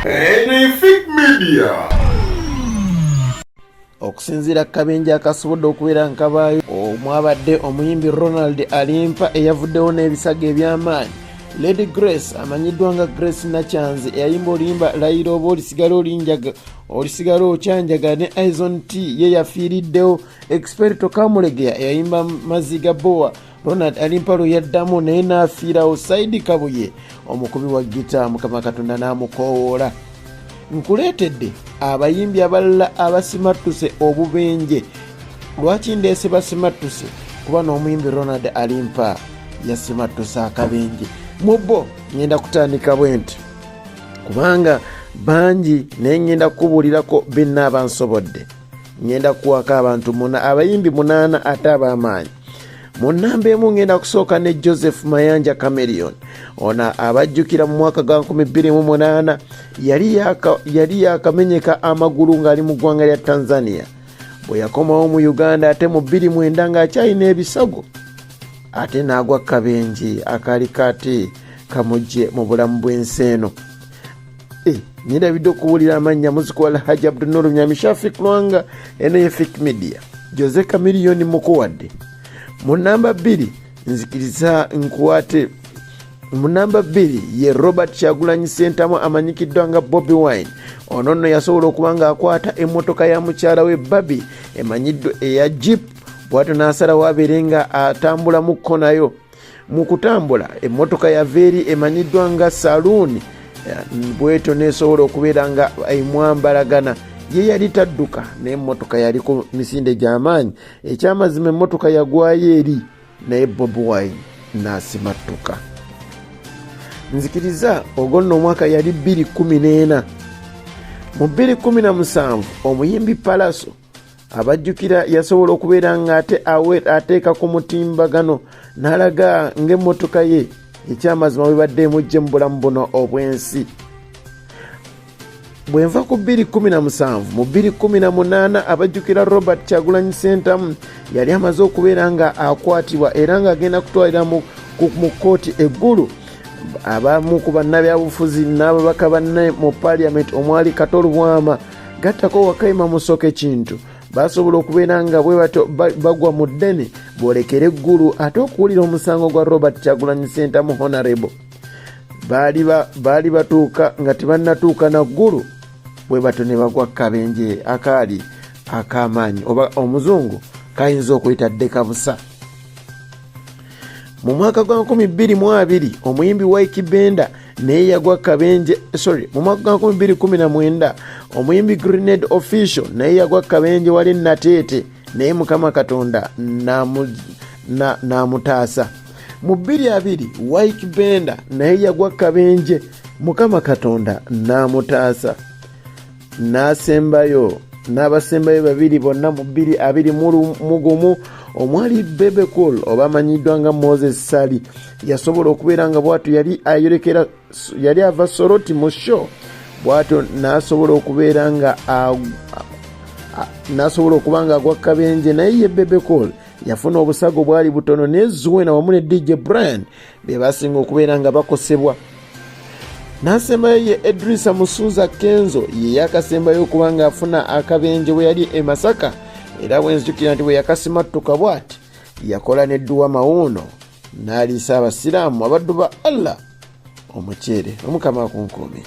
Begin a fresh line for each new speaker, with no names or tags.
Ykee Media.
Okusinziira kabenje akasobodde okubeera nkabaayo omwabadde omuyimbi Ronald Alimpa eyavuddewo n'ebisago eby'amaanyi. Lady Grace amanyiddwa nga Grace Nachanzi eyayimba oluyimba layira oba olisigala okyanjaga ne Aizon T ye yafiiriddewo. Experto Kamulegeya eyayimba maziga boa Ronald Alimpa lwe yaddamu naye n'afiirawo. Saidi Kabuye omukubi wa gita Mukama Katonda n'amukoowoola. Nkuleetedde abayimbi abalala abasimatuse obubenje. Lwaki ndeese basimatuse? Kuba n'omuyimbi Ronald Alimpa yasimatuse akabenje. Mubbo ngenda kutandika bwenti kubanga bangi naye ngenda kubuulirako benna abansobodde. Ngenda kuwaka abantu abayimbi 8 ate ab'amaanyi. Mu nnamba emu ngenda kusooka ne Joseph Mayanja Chameleon. Ona abajjukira mu mwaka gwa 2008 yali yakamenyeka amagulu ng'ali mu ggwanga lya Tanzania. Bwe yakomawo mu Uganda ate mu 2009 ng'akyalina ebisago ate n'agwa kabenje akaali kati kamujje mu bulamu bw'ensi eno. Nyirabidde okuwulira amannya muzikola Haji Abdunuru Nyamishafik Lwanga eno Ykee Media. Jose Chameleon mukuwadde. Mu namba 2 nzikiriza nkuwate. Mu namba 2 ye Robert Kyagulanyi Ssentamu amanyikiddwa nga Bobiwine. Ono nno yasobola okuba nga akwata emmotoka ya mukyala we Babi emanyiddwa eya Jeep. Bw'atyo n'asalawo abeere nga atambula mu kkonayo. Mu kutambula emmotoka ya veeri emanyiddwa nga Saloon bw'etyo n'esobola okubeera nga emwambalagana. Ye yali tadduka n'emmotoka yali ku misinde gy'amaanyi. Ekyamazima emmotoka yagwayo eri naye Bobiwine n'asimattuka. Nzikiriza ogwo nno omwaka yali 2014. Mu 2017 omuyimbi Pallaso abajjukira yasobola okubeera nga ateeka ku mutimbagano n'alaga ng'emmotoka ye ekyamazima bwe badde emujje mu bulamu buno obw'ensi. Bwenva ku 2017 mu 2018 abajjukira Robert Kyagulanyi Ssentamu yali amaze okubeera nga akwatibwa era ng'agenda kutwalira mu kkooti eggulu. Abamu ku bannabyabufuzi n'ababaka banne mu Parliament omwali Katolu Bwama gattako Wakayima Musoke Kintu basobola okubeera nga bwe bato bagwa mu ddene boolekera eggulu ate okuwulira omusango gwa Robert Kyagulanyi Ssentamu Honorable. Baali batuuka nga tebannatuuka na ggulu bwe bato ne bagwa kabenje akaali ak'amaanyi oba omuzungu kayinza okuyita ddeka busa. Mu mwaka gwa 2020 omuyimbi Ykee Brenda naye yagwa kabenje. Mu mwaka gwa 2019 omuyimbi Greenade official naye yagwa kabenje wali Nateete naye Mukama Katonda n'amutaasa. Mu 2020 Ykee Brenda naye yagwa kabenje Mukama Katonda n'amutaasa. N'asembayo n'abasembayo babiri bonna mu 2021 omwali Bebecool oba amanyiddwa nga Moses Sali yasobola okubeera nga bw'atyo yali ava Soroti mu show. Bw'atyo n'asobola okubeera nga agwa kabenje naye ye Bebecool yafuna obusago bwali butono ne Zuwena wamu ne DJ Brenda be basinga okubeera nga bakosebwa. N'asembayo ye Eddy Kenzo ye yakasembayo okuba nga afuna akabenje bwe yali e Masaka era bwenzijukira nti bwe yakasimattuka bw'ati yakola n'edduwa mawuuno n'aliisa abasiraamu abaddu ba Allah omuceere. Omukama akunkuumire.